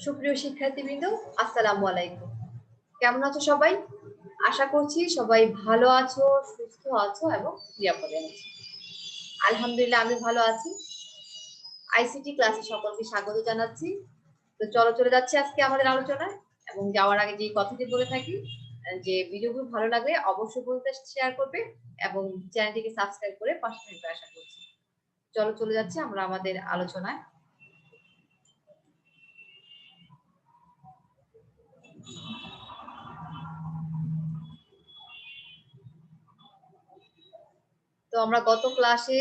সুপ্রিয় শিক্ষার্থীবৃন্দ, আসসালামু আলাইকুম। কেমন আছো সবাই? আশা করছি সবাই ভালো আছো, সুস্থ আছো এবং নিরাপদে আছো। আলহামদুলিল্লাহ আমি ভালো আছি। আইসিটি ক্লাসে সকলকে স্বাগত জানাচ্ছি। তো চলো চলে যাচ্ছি আজকে আমাদের আলোচনায়, এবং যাওয়ার আগে যে কথাটি বলে থাকি যে ভিডিওগুলো ভালো লাগলে অবশ্যই বলতে শেয়ার করবে এবং চ্যানেলটিকে সাবস্ক্রাইব করে পাশে থাকবে আশা করছি। চলো চলে যাচ্ছি আমরা আমাদের আলোচনায়। তো আমরা গত ক্লাসে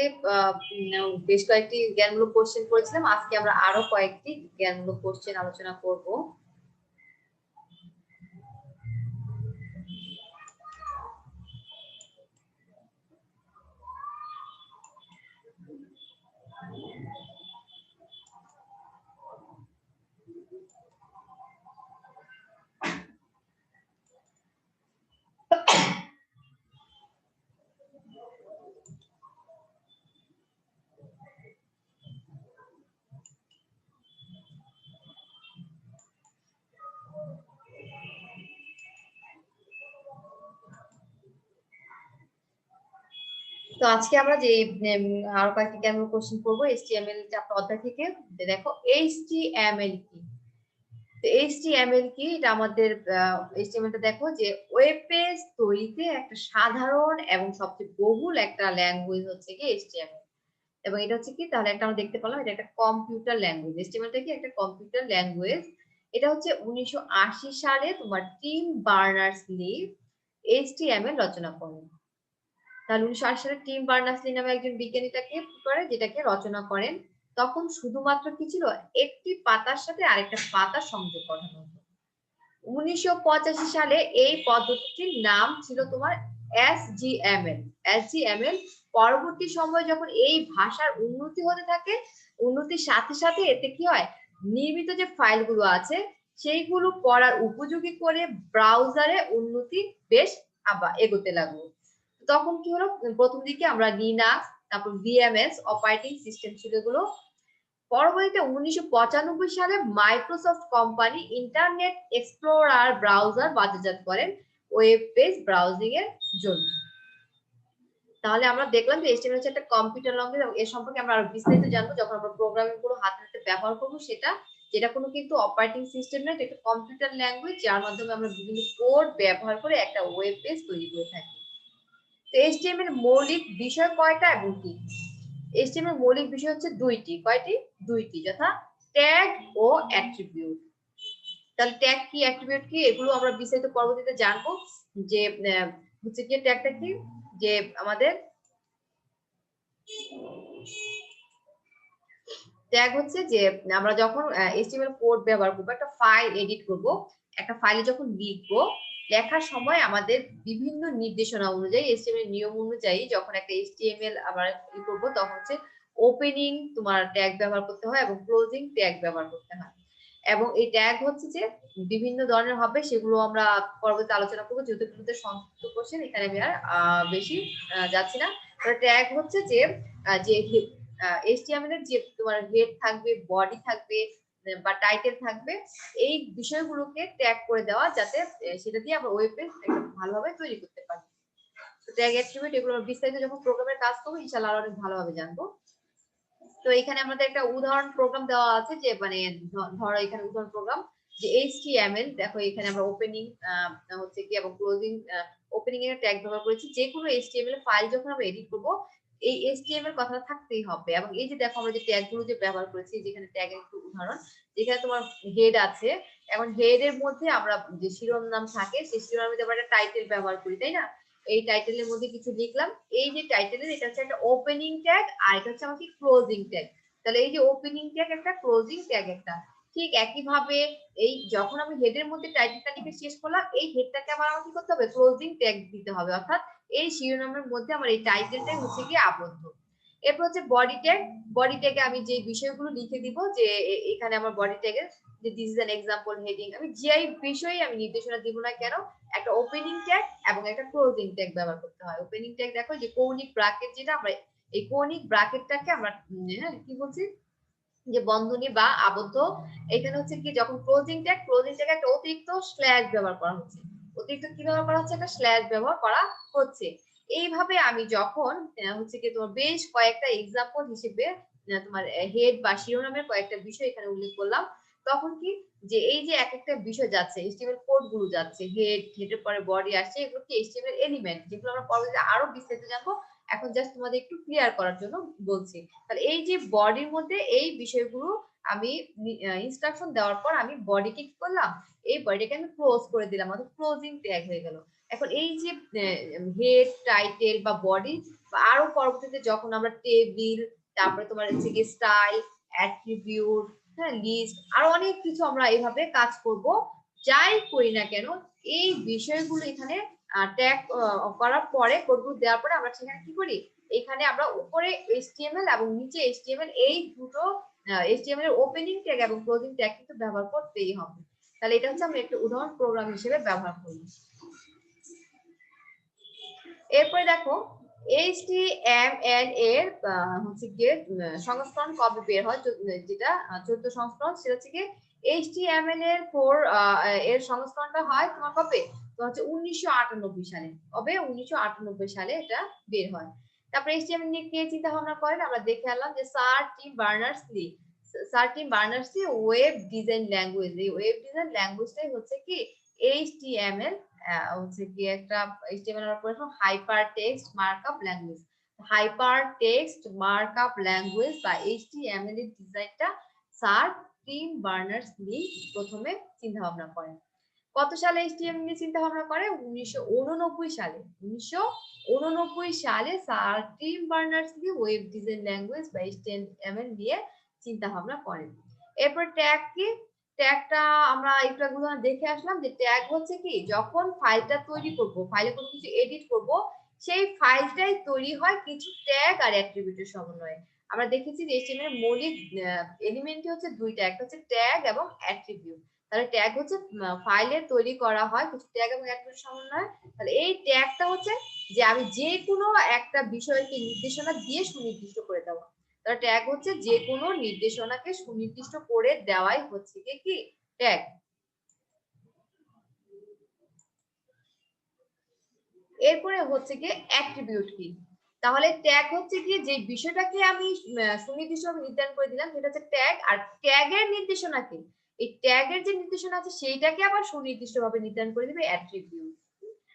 বেশ কয়েকটি জ্ঞানমূলক কোশ্চেন করেছিলাম। আজকে আমরা আরো কয়েকটি জ্ঞানমূলক কোশ্চেন আলোচনা করব। তো আজকে আমরা যে আরো কয়েকটি জ্ঞানমূলক কোশ্চেন করব এইচটিএমএল চ্যাপ্টার অধ্যায় থেকে। দেখো এইচটিএমএল কি? তো এইচটিএমএল কি? এটা আমাদের এইচটিএমএলটা দেখো যে ওয়েব পেজ তৈরিতে একটা সাধারণ এবং সবচেয়ে বহুল একটা ল্যাঙ্গুয়েজ হচ্ছে কি এইচটিএমএল। এবং এটা হচ্ছে কি, তাহলে একটা আমরা দেখতে পেলাম এটা একটা কম্পিউটার ল্যাঙ্গুয়েজ। এইচটিএমএলটা কি? একটা কম্পিউটার ল্যাঙ্গুয়েজ। এটা হচ্ছে 1980 সালে তোমার টিম বার্নার্স-লি এইচটিএমএল রচনা করেন। তাহলে 1980 সালে টিম বার্নার্স-লি নামে একজন বিজ্ঞানী তাকে করে যেটাকে রচনা করেন। তখন শুধুমাত্র কি ছিল, একটি পাতার সাথে আরেকটা পাতা সংযোগ করা হতো। 1985 সালে এই পদ্ধতিটির নাম ছিল তোমার এসজিএমএল। এসজিএমএল পরবর্তী সময়ে যখন এই ভাষার উন্নতি হতে থাকে, উন্নতির সাথে সাথে এতে কি হয়, নির্মিত যে ফাইলগুলো আছে সেইগুলো পড়ার উপযোগী করে ব্রাউজারে উন্নতি বেশ আবার এগোতে লাগলো। তখন কি হলো, প্রথম দিকে আমরা লিনাক্স, তারপর ভিএমএস অপারেটিং সিস্টেম ছিল এগুলো। পরবর্তীতে 1995 সালে Microsoft company internet explorer browser বাজারজাত করেন ওয়েব পেজ ব্রাউজিং এর জন্য। তাহলে আমরা দেখলাম যে এইচটিএমএল হচ্ছে একটা কম্পিউটার ল্যাঙ্গুয়েজ, এবং এর সম্পর্কে আমরা আরো বিস্তারিত জানবো যখন আমরা প্রোগ্রামিং গুলো হাতে হাতে ব্যবহার করব। যেটা কোনো কিন্তু অপারেটিং সিস্টেম নয়, এটা একটা কম্পিউটার ল্যাঙ্গুয়েজ যার মাধ্যমে আমরা বিভিন্ন কোড ব্যবহার করে একটা ওয়েব পেজ তৈরি করে থাকি। তো এইচটিএমএল মৌলিক বিষয় কয়টা এবং কি? এইচটিএমএল মৌলিক বিষয় হচ্ছে দুইটি। কয়টি? দুইটি, যথা ট্যাগ ও অ্যাট্রিবিউট। তাহলে ট্যাগ কি, অ্যাট্রিবিউট কি, এগুলো আমরা বিস্তারিত পরবর্তীতে জানবো। যে হচ্ছে কি ট্যাগটা কি, যে আমাদের ট্যাগ হচ্ছে যে আমরা যখন এইচটিএমএল কোড ব্যবহার করব, একটা ফাইল এডিট করব, একটা ফাইলে যখন লিখবো, লেখার সময় আমাদের বিভিন্ন নির্দেশনা অনুযায়ী, এইচটিএমএল নিয়ম অনুযায়ী যখন একটা এইচটিএমএল আমরা ই করব, তখন হচ্ছে ওপেনিং তোমার ট্যাগ ব্যবহার করতে হয় এবং ক্লোজিং ট্যাগ ব্যবহার করতে হয়। এবং এই ট্যাগ হচ্ছে যে বিভিন্ন ধরনের হবে, সেগুলো আমরা পরবর্তী আলোচনা করবো, যেহেতু এগুলোতে সংক্ষিপ্ত কোশ্চেন, এখানে আমি আর বেশি যাচ্ছি না। ট্যাগ হচ্ছে যে যে এইচটিএমএল এর যে তোমার হেড থাকবে, বডি থাকবে বা টাইটেল থাকবে, এই বিষয়গুলোকে ট্যাগ করে দেওয়া, যাতে সেটা দিয়ে আমরা ওয়েব পেজ ভালোভাবে তৈরি করতে পারি। ট্যাগ অ্যাট্রিবিউট এগুলো বিস্তারিত যখন প্রোগ্রামের কাজ করবো ইনশাআল্লাহ আরো অনেক ভালোভাবে জানবো। তো এখানে আমাদের একটা উদাহরণ প্রোগ্রাম দেওয়া আছে, যে মানে ধরো এখানে উদাহরণ প্রোগ্রাম যে এইচটিএমএল, দেখো এখানে আমরা ওপেনিং হচ্ছে কি এবং ক্লোজিং ওপেনিং এর ট্যাগ ব্যবহার করেছি। যে কোনো এইচটিএমএল ফাইল যখন আমরা এডিট করব, এই এইচটিএমএল কথাটা থাকতেই হবে। এবং এই যে দেখো আমরা যে ট্যাগগুলো যে ব্যবহার করেছি, যেখানে ট্যাগের একটু উদাহরণ, যেখানে তোমার হেড আছে, এখন হেড এর মধ্যে আমরা যে শিরোনাম থাকে, সেই শিরোনামে আমরা একটা টাইটেল ব্যবহার করি, তাই না? এই টাইটেলের মধ্যে কিছু লিখলাম, এই যে টাইটেলের এটা হচ্ছে একটা ওপেনিং ট্যাগ, আর এটা হচ্ছে আমাকে ক্লোজিং ট্যাগ। তাহলে এই যে ওপেনিং ট্যাগ একটা, ক্লোজিং ট্যাগ একটা। ঠিক একই ভাবে এই যখন আমি হেডের মধ্যে টাইটেলটা লিখে শেষ করলাম, এই হেডটাকে আবার আমাকে কি করতে হবে, ক্লোজিং ট্যাগ দিতে হবে, অর্থাৎ এই শিরোনামের মধ্যে আমার এই টাইটেলটাই হচ্ছে কি আবদ্ধ। এরপর হচ্ছে বডি ট্যাগ। বডি ট্যাগে আমি যে বিষয়গুলো লিখে দিব, যে এখানে আমার বডি ট্যাগে যে this is an example heading, আমি যে বিষয়ে আমি নির্দেশনা দিব না কেন, একটা ওপেনিং ট্যাগ এবং একটা ক্লোজিং ট্যাগ ব্যবহার করতে হয়। ওপেনিং ট্যাগ দেখো যে কৌণিক ব্র্যাকেট, যেটা আমরা এই কৌণিক ব্র্যাকেটটাকে আমরা কি বলছি, যে বন্ধনী বা আবদ্ধ, এখানে হচ্ছে কি যখন ক্লোজিং ট্যাগ একটা অতিরিক্ত স্ল্যাশ ব্যবহার করা হচ্ছে, অতিরিক্ত কি ব্যবহার করা হচ্ছে, একটা স্ল্যাশ ব্যবহার করা হচ্ছে। এইভাবে আমি যখন হচ্ছে কি তোমার বেশ কয়েকটা এক্সাম্পল হিসেবে তোমার হেড বা শিরোনামের কয়েকটা বিষয় এখানে উল্লেখ করলাম, তখন কি যে এই যে এক একটা বিষয় যাচ্ছে, এইচটিএমএল কোড গুলো যাচ্ছে, হেডের পরে বডি আসছে, এগুলো কি এইচটিএমএল এলিমেন্ট, যেগুলো আমরা পরবর্তীতে আরো বিস্তারিত জানবো। এখন জাস্ট তোমাদের একটু ক্লিয়ার করার জন্য বলছি। তাহলে এই যে বডির মধ্যে এই বিষয়গুলো আমি ইনস্ট্রাকশন দেওয়ার পর আমি বডিকে কি করলাম, এই বডিকে আমি ক্লোজ করে দিলাম, অর্থাৎ ক্লোজিং ট্যাগ হয়ে গেল। এখন এই যে হেড, টাইটেল বা বডি বা আরো পরবর্তীতে যখন আমরা টেবিল, তারপরে তোমার হচ্ছে কি স্টাইল, অ্যাট্রিবিউট, হ্যাঁ, লিস্ট, আর অনেক কিছু আমরা এইভাবে কাজ করব, যাই করি না কেন এই বিষয়গুলো এখানে ট্যাগ করার পরে, কোডগুলো দেওয়ার পরে আমরা সেখানে কি করি, এখানে আমরা উপরে এইচটিএমএল এবং নিচে এইচটিএমএল এই দুটো এইচটিএমএল এর ওপেনিং ট্যাগ এবং ক্লোজিং ট্যাগ কিন্তু ব্যবহার করতেই হবে। তাহলে এটা হচ্ছে আমরা একটা উদাহরণ প্রোগ্রাম হিসেবে ব্যবহার করি। এরপরে দেখো HTML এর হচ্ছে গিয়ে সংস্করণ কবে বের হয়, যেটা 14 সংস্করণ, সেটা হচ্ছে কি HTML এর 4 এর সংস্করণটা হয় তোমার কবে, তো হচ্ছে 1998 সালে, কবে 1998 সালে এটা বের হয়। তারপরে HTML নিয়ে কে চিন্তা ভাবনা করেন আমরা দেখে এলাম, যে sir team Berners-Lee. Sir team Berners-Lee web design language, এই ওয়েব ডিজাইন ল্যাঙ্গুয়েজটাই হচ্ছে কি HTML, হচ্ছে কি একটা HTML এর পরে hyper text markup language, hyper text markup language বা HTML এর ডিজাইনটা স্যার টিম বার্নার্স-লি প্রথমে চিন্তা ভাবনা করেন। কত সালে HTML নিয়ে চিন্তা ভাবনা করে, 1989 সালে। 1989 সালে sir team Berners-Lee web design language বা HTML নিয়ে চিন্তা ভাবনা করেন। এরপর ট্যাগ কি, ট্যাগটা আমরা একটু উদাহরণ দেখে আসলাম, যে ট্যাগ হচ্ছে কি যখন ফাইলটা তৈরি করব, ফাইলে কোনো কিছু এডিট করব, সেই ফাইলটাই তৈরি হয় কিছু ট্যাগ আর অ্যাট্রিবিউটের সমন্বয়ে। আমরা দেখেছি যে HTML এর মৌলিক এলিমেন্টই হচ্ছে দুইটা, একটা হচ্ছে ট্যাগ এবং অ্যাট্রিবিউট। তাহলে ট্যাগ হচ্ছে ফাইলে তৈরি করা হয় কিছু ট্যাগ এবং অ্যাট্রিবিউট সমন্বয়ে। তাহলে এই ট্যাগটা হচ্ছে যে আমি যে কোনো একটা বিষয়কে নির্দেশনা দিয়ে সুনির্দিষ্ট করে দেওয়া। তাহলে ট্যাগ হচ্ছে যে কোনো নির্দেশনাকে সুনির্দিষ্ট করে দেওয়াই হচ্ছে কি ট্যাগ। এরপরে হচ্ছে কি অ্যাট্রিবিউট কি, তাহলে ট্যাগ হচ্ছে কি যে বিষয়টাকে আমি সুনির্দিষ্টভাবে নির্ধারণ করে দিলাম সেটা হচ্ছে ট্যাগ, আর ট্যাগের নির্দেশনা কি, এই ট্যাগের যে নির্দেশনা আছে সেইটাকে আবার সুনির্দিষ্টভাবে নির্ধারণ করে দিবে অ্যাট্রিবিউট।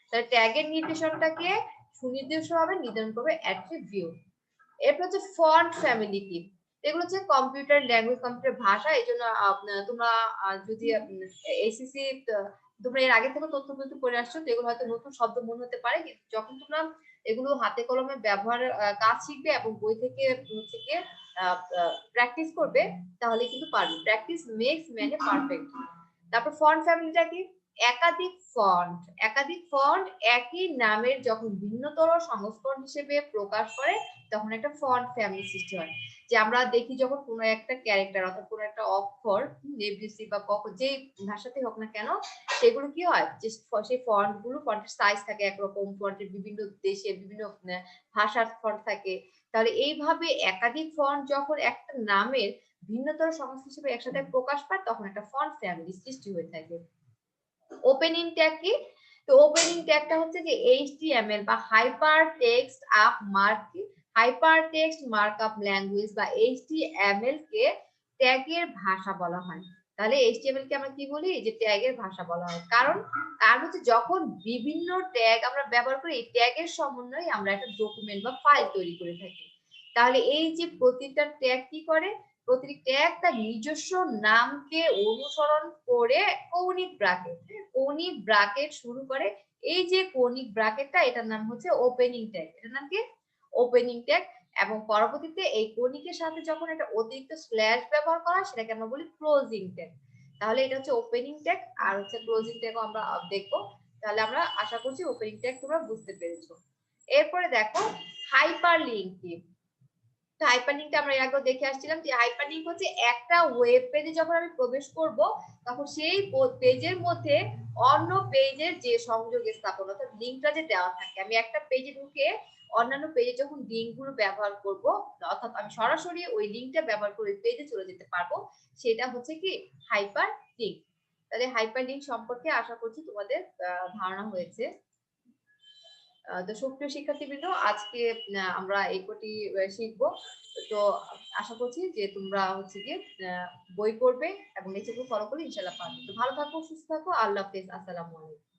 তাহলে ট্যাগের নির্দেশনাটাকে সুনির্দিষ্টভাবে নির্ধারণ করবে অ্যাট্রিবিউট। এরপর হচ্ছে ফন্ট ফ্যামিলি কি, এগুলো হচ্ছে কম্পিউটার ল্যাঙ্গুয়েজ, কম্পিউটার ভাষা, এই জন্য তোমরা যদি এসিসি তোমরা এর আগে থেকে তথ্য কিন্তু করে আসছো, তো এগুলো হয়তো নতুন শব্দ মনে হতে পারে, কিন্তু যখন তোমরা এগুলো হাতে কলমে ব্যবহার কাজ শিখবে এবং বই থেকে হচ্ছে গিয়ে প্র্যাকটিস করবে, তাহলে কিন্তু পারবে। Practice makes man a perfect. তারপর ফন্ট ফ্যামিলিটা কি, একাধিক ফন্ট, একাধিক ফন্ট একই নামের যখন ভিন্নতর সংস্করণ হিসেবে প্রকাশ করে তখন একটা ফন্ট ফ্যামিলি সৃষ্টি হয়। যে আমরা দেখি যখন কোনো একটা ক্যারেক্টার অর্থাৎ কোনো একটা অক্ষর এবিসি বা ক যে ভাষাতেই হোক না কেন, সেগুলো কি হয় যে সেই ফন্ট গুলো, ফন্টের সাইজ থাকে একরকম, ফন্টের বিভিন্ন দেশে বিভিন্ন ভাষার ফন্ট থাকে। তাহলে এইভাবে একাধিক ফন্ট যখন একটা নামের ভিন্নতর সংস্থা হিসেবে একসাথে প্রকাশ পায় তখন একটা ফন্ট ফ্যামিলি সৃষ্টি হয়ে থাকে। ওপেনিং ট্যাগ কি, তো ওপেনিং ট্যাগটা হচ্ছে যে HTML বা hyper text up mark, hyper text markup language বা HTML কে ট্যাগের ভাষা বলা হয়। তাহলে HTML কে আমরা কি বলি, যে ট্যাগের ভাষা বলা হয়, কারণ হচ্ছে যখন বিভিন্ন ট্যাগ আমরা ব্যবহার করি, এই ট্যাগের সমন্বয়ে আমরা একটা ডকুমেন্ট বা ফাইল তৈরি করে থাকি। তাহলে এই যে প্রতিটা ট্যাগ কি করে, প্রতিটি ট্যাগ তার নিজস্ব নামকে অনুসরণ করে কৌণিক ব্র্যাকেট, কৌণিক ব্র্যাকেট শুরু করে, এই যে কৌণিক ব্র্যাকেটটা এটার নাম হচ্ছে ওপেনিং ট্যাগ, এটার নাম কি ওপেনিং ট্যাগ। এবং পরবর্তীতে এই কৌণিকের সাথে যখন একটা অতিরিক্ত স্ল্যাশ ব্যবহার করা সেটাকে আমরা বলি ক্লোজিং ট্যাগ। তাহলে এটা হচ্ছে ওপেনিং ট্যাগ, আর হচ্ছে ক্লোজিং ট্যাগও আমরা দেখবো। তাহলে আমরা আশা করছি ওপেনিং ট্যাগ তোমরা বুঝতে পেরেছো। এরপরে দেখো হাইপার লিঙ্ক কি, হাইপারলিংকটা আমরা এর আগেও দেখে আসছিলাম যে হাইপারলিংক হচ্ছে একটা ওয়েব পেজে যখন আমি প্রবেশ করব তখন সেই পেজের মধ্যে অন্য পেজের যে সংযোগ স্থাপন অর্থাৎ লিংকটা যে দেওয়া থাকে, আমি একটা পেজে ঢুকে অন্যান্য পেজে যখন লিংকগুলো ব্যবহার করব, অর্থাৎ আমি সরাসরি ওই লিংকটা ব্যবহার করে পেজে চলে যেতে পারবো সেটা হচ্ছে কি হাইপার লিঙ্ক। তাহলে হাইপার লিঙ্ক সম্পর্কে আশা করছি তোমাদের ধারণা হয়েছে। তো সুপ্রিয় শিক্ষার্থীবৃন্দ, আজকে আমরা এই কটি শিখবো। তো আশা করছি যে তোমরা হচ্ছে গিয়ে বই পড়বে এবং লেকচারগুলো ফলো করলে ইনশাআল্লাহ পারবে। তো ভালো থাকো, সুস্থ থাকো, আল্লাহ হাফেজ, আসসালামু আলাইকুম।